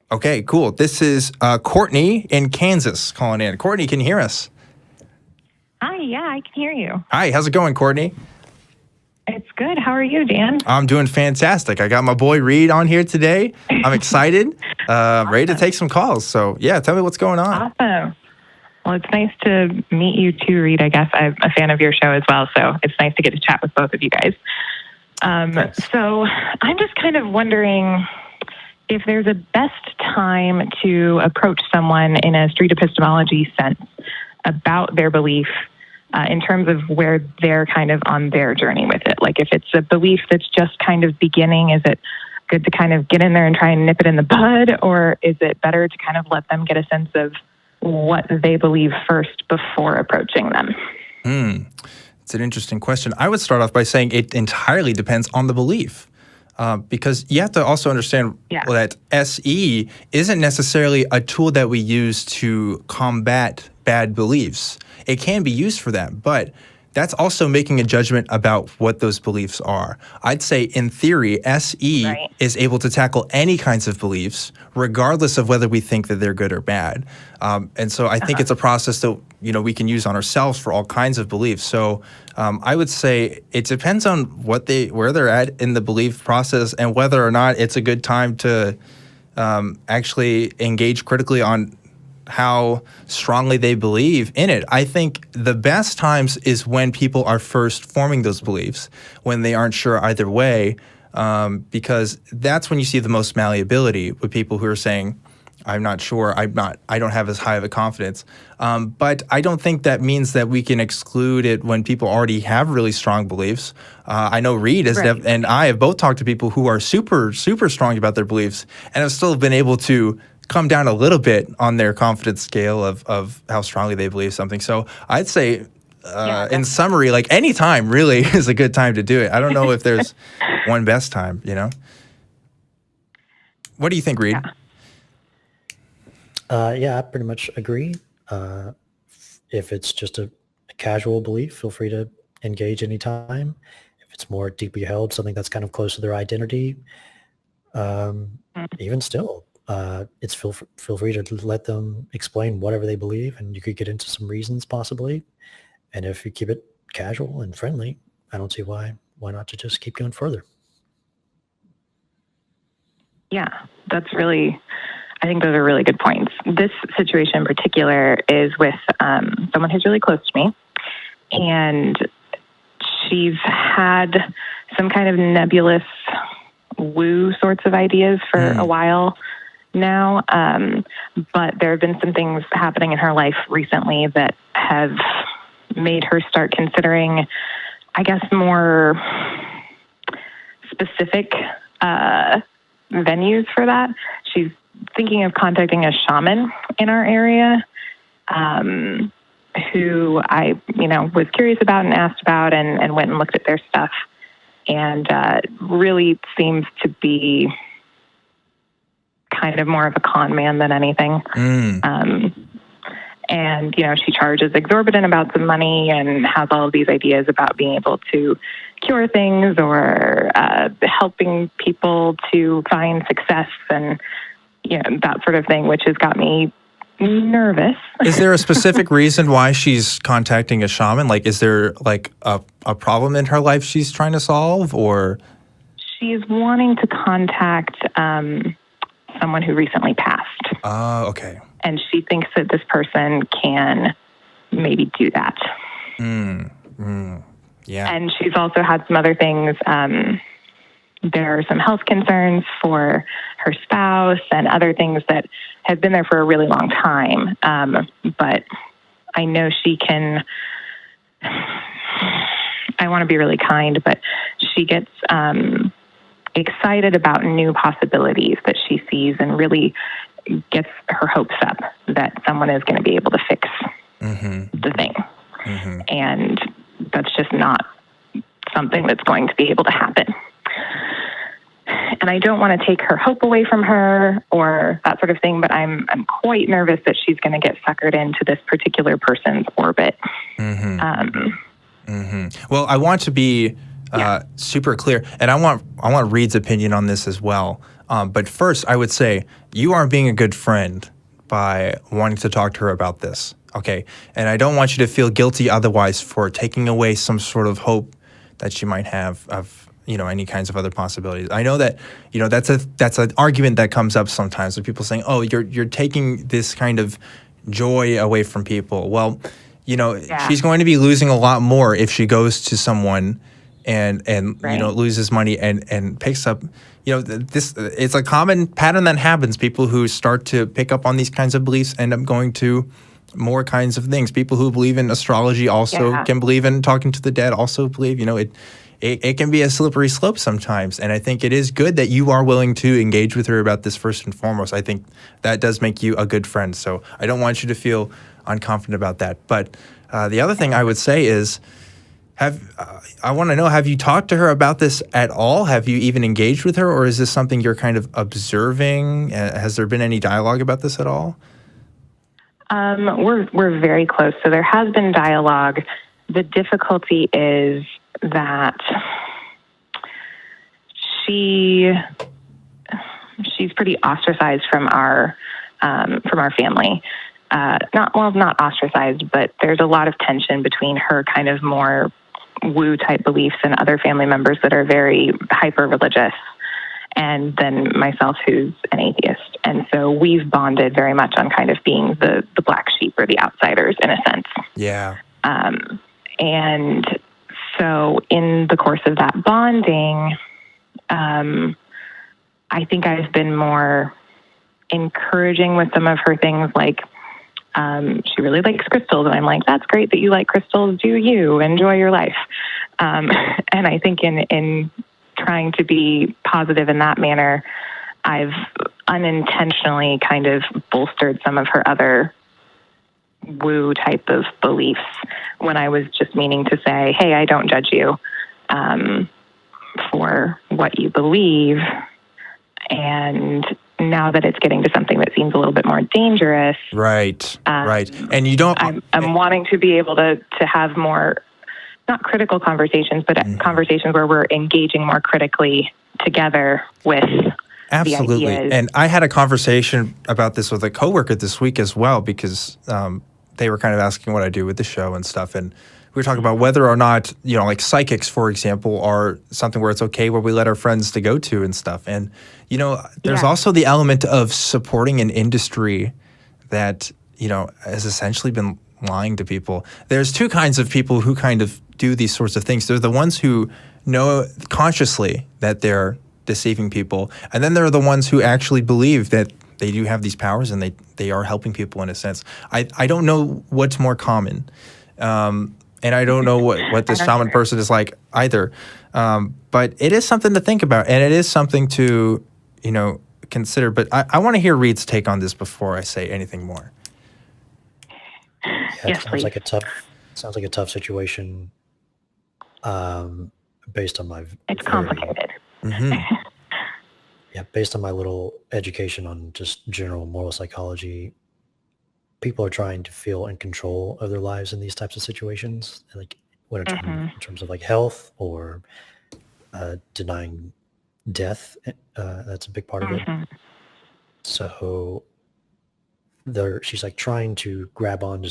Okay, cool. This is Courtney in Kansas calling in. Courtney, can you hear us? Hi, yeah, I can hear you. Hi, how's it going, Courtney? It's good. How are you, Dan? I'm doing fantastic. I got my boy Reed on here today. I'm excited, ready to take some calls. So, yeah, tell me what's going on. Awesome. Well, it's nice to meet you too, Reed. I guess I'm a fan of your show as well, so it's nice to get to chat with both of you guys. So I'm just kind of wondering if there's a best time to approach someone in a street epistemology sense about their belief in terms of where they're kind of on their journey with it. Like if it's a belief that's just kind of beginning, is it good to kind of get in there and try and nip it in the bud, or is it better to kind of let them get a sense of what they believe first before approaching them? It's an interesting question. I would start off by saying it entirely depends on the belief. Because you have to also understand that SE isn't necessarily a tool that we use to combat bad beliefs. It can be used for that, but that's also making a judgment about what those beliefs are. I'd say in theory, SE is able to tackle any kinds of beliefs, regardless of whether we think that they're good or bad. And so I think it's a process that we can use on ourselves for all kinds of beliefs. So I would say it depends on where they're at in the belief process and whether or not it's a good time to actually engage critically on how strongly they believe in it. I think the best times is when people are first forming those beliefs, when they aren't sure either way, because that's when you see the most malleability with people who are saying, I'm not sure, I don't have as high of a confidence. But I don't think that means that we can exclude it when people already have really strong beliefs. I know Reed and I have both talked to people who are super, super strong about their beliefs and have still been able to come down a little bit on their confidence scale of how strongly they believe something. So I'd say, in summary, like any time really is a good time to do it. I don't know if there's one best time, What do you think, Reed? I pretty much agree. If it's just a casual belief, feel free to engage anytime. If it's more deeply held, something that's kind of close to their identity, even still, it's feel free to let them explain whatever they believe, and you could get into some reasons possibly. And if you keep it casual and friendly, I don't see why not to just keep going further. Yeah, I think those are really good points. This situation in particular is with someone who's really close to me, and she's had some kind of nebulous woo sorts of ideas for a while now, but there have been some things happening in her life recently that have made her start considering, I guess, more specific venues for that. She's thinking of contacting a shaman in our area, who I, was curious about and asked about and went and looked at their stuff, and really seems to be kind of more of a con man than anything. And, she charges exorbitant amounts of money and has all of these ideas about being able to cure things or helping people to find success and, that sort of thing, which has got me nervous. Is there a specific reason why she's contacting a shaman? Like, is there like a problem in her life she's trying to solve, or? She's wanting to contact someone who recently passed. Oh, okay. And she thinks that this person can maybe do that. Yeah. And she's also had some other things. There are some health concerns for her spouse and other things that have been there for a really long time. But I know she can, I want to be really kind, but she gets excited about new possibilities that she sees and really gets her hopes up that someone is going to be able to fix the thing. And that's just not something that's going to be able to happen. And I don't want to take her hope away from her or that sort of thing, but I'm quite nervous that she's going to get suckered into this particular person's orbit. Well, I want to be super clear, and I want Reed's opinion on this as well. But first, I would say you are being a good friend by wanting to talk to her about this, okay? And I don't want you to feel guilty otherwise for taking away some sort of hope that she might have of, any kinds of other possibilities. I know that, that's an argument that comes up sometimes with people saying, oh, you're taking this kind of joy away from people. Well, she's going to be losing a lot more if she goes to someone and Right. loses money and picks up, it's a common pattern that happens. People who start to pick up on these kinds of beliefs end up going to more kinds of things. People who believe in astrology also can believe in talking to the dead, also believe, it can be a slippery slope sometimes. And I think it is good that you are willing to engage with her about this first and foremost. I think that does make you a good friend. So I don't want you to feel unconfident about that. But the other thing I would say is, I want to know, have you talked to her about this at all? Have you even engaged with her, or is this something you're kind of observing? Has there been any dialogue about this at all? We're very close. So there has been dialogue. The difficulty is that she's pretty ostracized from our family. Not ostracized, but there's a lot of tension between her kind of more woo type beliefs and other family members that are very hyper religious, and then myself, who's an atheist. And so we've bonded very much on kind of being the black sheep or the outsiders in a sense. Yeah. And so in the course of that bonding, I think I've been more encouraging with some of her things, like she really likes crystals, and I'm like, that's great that you like crystals. Do you enjoy your life? And I think in trying to be positive in that manner, I've unintentionally kind of bolstered some of her other woo type of beliefs when I was just meaning to say, hey, I don't judge you for what you believe. And now that it's getting to something that seems a little bit more dangerous. Right. And you don't... I'm wanting to be able to have more, not critical conversations, but conversations where we're engaging more critically together with Absolutely. the ideas. And I had a conversation about this with a coworker this week as well, because they were kind of asking what I do with the show and stuff. And we were talking about whether or not, like psychics, for example, are something where it's okay where we let our friends to go to and stuff. And, there's also the element of supporting an industry that, has essentially been lying to people. There's two kinds of people who kind of do these sorts of things. They're the ones who know consciously that they're deceiving people. And then there are the ones who actually believe that they do have these powers and they are helping people in a sense. I don't know what's more common. And I don't know what this shaman person is like either. But it is something to think about, and it is something to, consider. But I want to hear Reed's take on this before I say anything more. Yeah, Yes, sounds please. like a tough situation. Based on my It's complicated. based on my little education on just general moral psychology, people are trying to feel in control of their lives in these types of situations, like when it's in terms of like health or denying death. That's a big part of it. So she's like trying to grab onto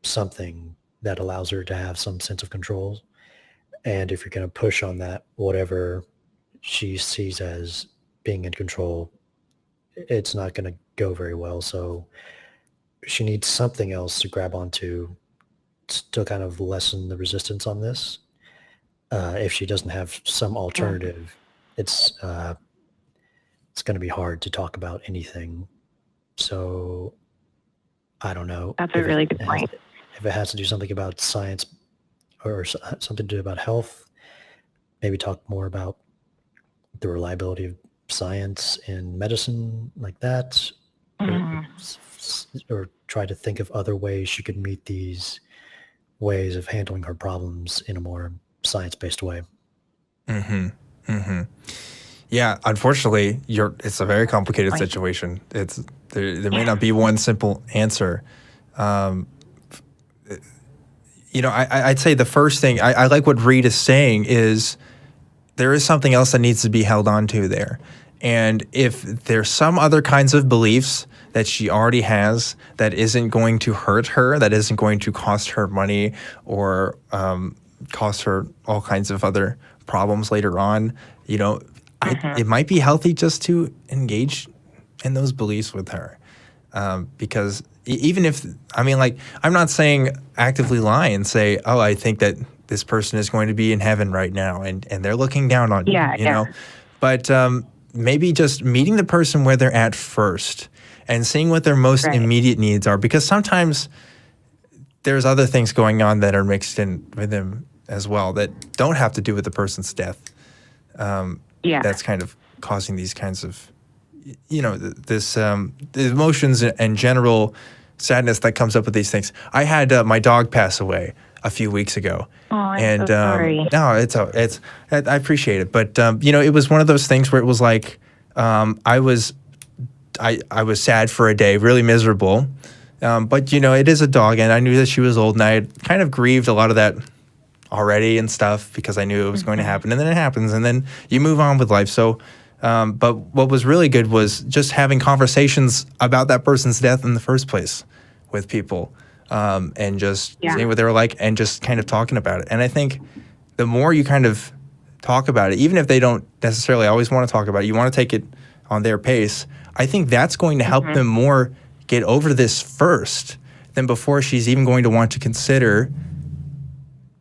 something that allows her to have some sense of control. And if you're going to push on that, whatever she sees as being in control, it's not going to go very well. So she needs something else to grab onto to kind of lessen the resistance on this. If she doesn't have some alternative, it's going to be hard to talk about anything. So I don't know. That's a really good point. If it has to do something about science or something to do about health, maybe talk more about the reliability of science in medicine, like that, or try to think of other ways she could meet these ways of handling her problems in a more science-based way. Yeah, unfortunately, it's a very complicated situation. There may not be one simple answer. I'd say the first thing, I like what Reed is saying is there is something else that needs to be held on to there. And if there's some other kinds of beliefs that she already has that isn't going to hurt her, that isn't going to cost her money or cost her all kinds of other problems later on, it might be healthy just to engage in those beliefs with her. Because even if, I'm not saying actively lie and say, oh, I think that this person is going to be in heaven right now and they're looking down on you, know? But maybe just meeting the person where they're at first and seeing what their most immediate needs are, because sometimes there's other things going on that are mixed in with them as well that don't have to do with the person's death. That's kind of causing these kinds of, the emotions and general sadness that comes up with these things. I had my dog pass away a few weeks ago. Oh, I'm so sorry. No, I appreciate it. But, it was one of those things where it was like, I was sad for a day, really miserable. But, it is a dog, and I knew that she was old, and I had kind of grieved a lot of that already and stuff because I knew it was going to happen. And then it happens, and then you move on with life. So, but what was really good was just having conversations about that person's death in the first place with people, and just seeing what they were like and just kind of talking about it. And I think the more you kind of talk about it, even if they don't necessarily always want to talk about it, you want to take it on their pace, I think that's going to help them more get over this first than before she's even going to want to consider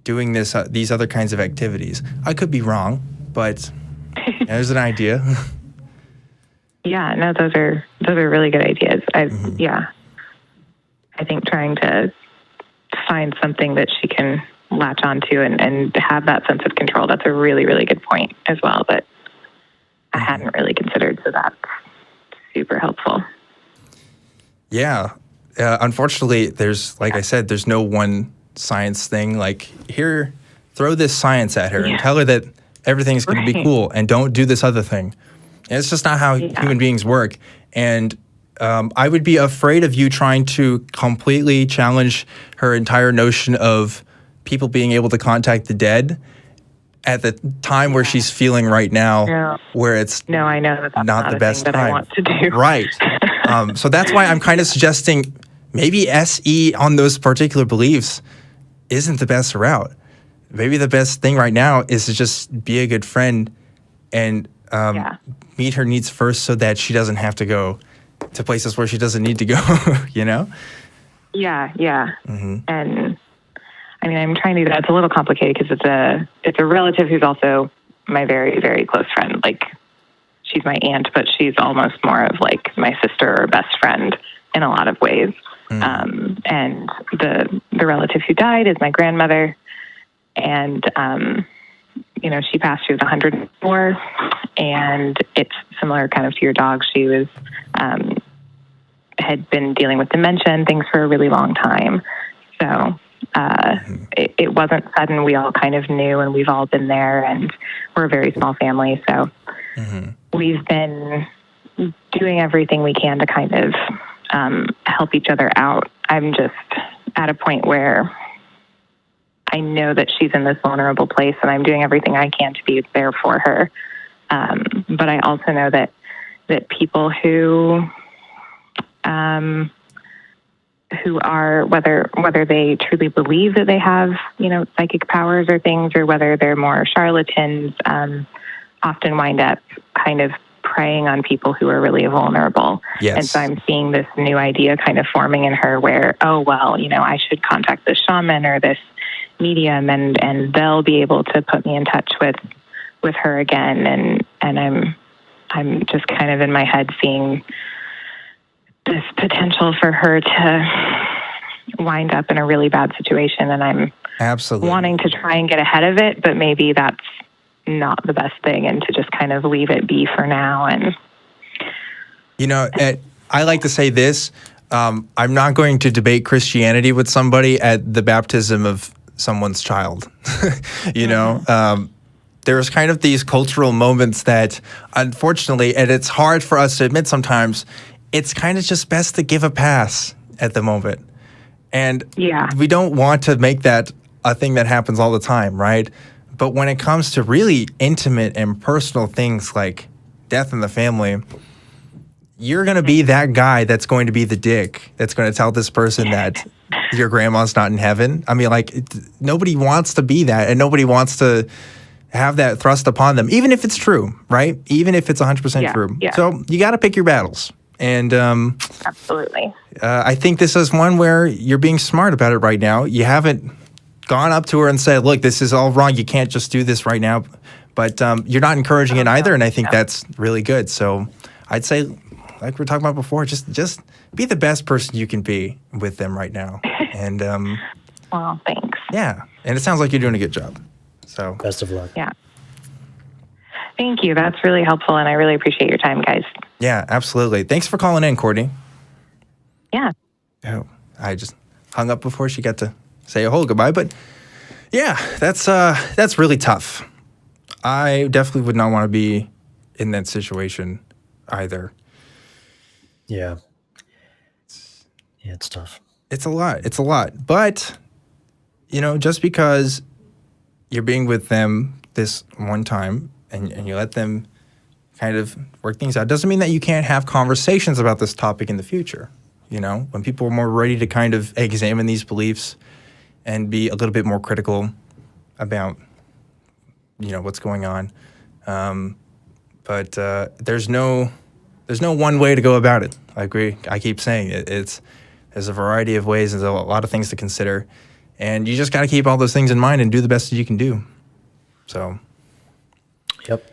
doing these other kinds of activities. I could be wrong, but there's an idea. Yeah, no, those are really good ideas. I think trying to find something that she can latch onto and have that sense of control, that's a really, really good point as well that I hadn't really considered. So that's super helpful. Yeah. Unfortunately, I said, there's no one science thing. Like, here, throw this science at her and tell her that everything's going to be cool and don't do this other thing. And it's just not how human beings work. And I would be afraid of you trying to completely challenge her entire notion of people being able to contact the dead at the time where she's feeling right now, where it's I know that's not the best that time. I want to do. Right. So that's why I'm kind of suggesting maybe SE on those particular beliefs isn't the best route. Maybe the best thing right now is to just be a good friend and meet her needs first so that she doesn't have to go to places where she doesn't need to go, Yeah. And I'm trying to do that. It's a little complicated because it's a relative who's also my very, very close friend. Like, she's my aunt, but she's almost more of like my sister or best friend in a lot of ways. And the relative who died is my grandmother. And, she passed, she was 104, and it's similar kind of to your dog. She was, had been dealing with dementia and things for a really long time. So, it wasn't sudden. We all kind of knew, and we've all been there, and we're a very small family. So we've been doing everything we can to kind of, help each other out. I'm just at a point where I know that she's in this vulnerable place, and I'm doing everything I can to be there for her. But I also know that people who are, whether they truly believe that they have, psychic powers or things, or whether they're more charlatans, often wind up kind of preying on people who are really vulnerable. Yes. And so I'm seeing this new idea kind of forming in her where, I should contact this shaman or this medium, and they'll be able to put me in touch with her again. And I'm just kind of in my head seeing this potential for her to wind up in a really bad situation, and I'm absolutely wanting to try and get ahead of it, but maybe that's not the best thing, and to just kind of leave it be for now. And I like to say this, I'm not going to debate Christianity with somebody at the baptism of someone's child. There's kind of these cultural moments that, unfortunately, and it's hard for us to admit sometimes, it's kind of just best to give a pass at the moment. And we don't want to make that a thing that happens all the time, right? But when it comes to really intimate and personal things like death in the family, you're going to be that guy that's going to be the dick that's going to tell this person that your grandma's not in heaven. I mean, like, nobody wants to be that, and nobody wants to have that thrust upon them, even if it's true, right? Even if it's 100% true. Yeah. So you got to pick your battles. And Absolutely. I think this is one where you're being smart about it right now. You haven't gone up to her and said, look, this is all wrong. You can't just do this right now. But you're not encouraging it either, and I think that's really good. So I'd say, like we were talking about before, just be the best person you can be with them right now. And well, thanks. Yeah, and it sounds like you're doing a good job. So best of luck. Yeah. Thank you. That's really helpful, and I really appreciate your time, guys. Yeah, absolutely. Thanks for calling in, Courtney. Yeah. Oh, I just hung up before she got to say a whole goodbye. But yeah, that's really tough. I definitely would not want to be in that situation either. Yeah. Yeah, it's tough. It's a lot. It's a lot. But, you know, just because you're being with them this one time and you let them kind of work things out doesn't mean that you can't have conversations about this topic in the future. You know, when people are more ready to kind of examine these beliefs and be a little bit more critical about, you know, what's going on. But there's no one way to go about it. I agree. I keep saying it. There's a variety of ways. There's a lot of things to consider. And you just got to keep all those things in mind and do the best that you can do. So. Yep.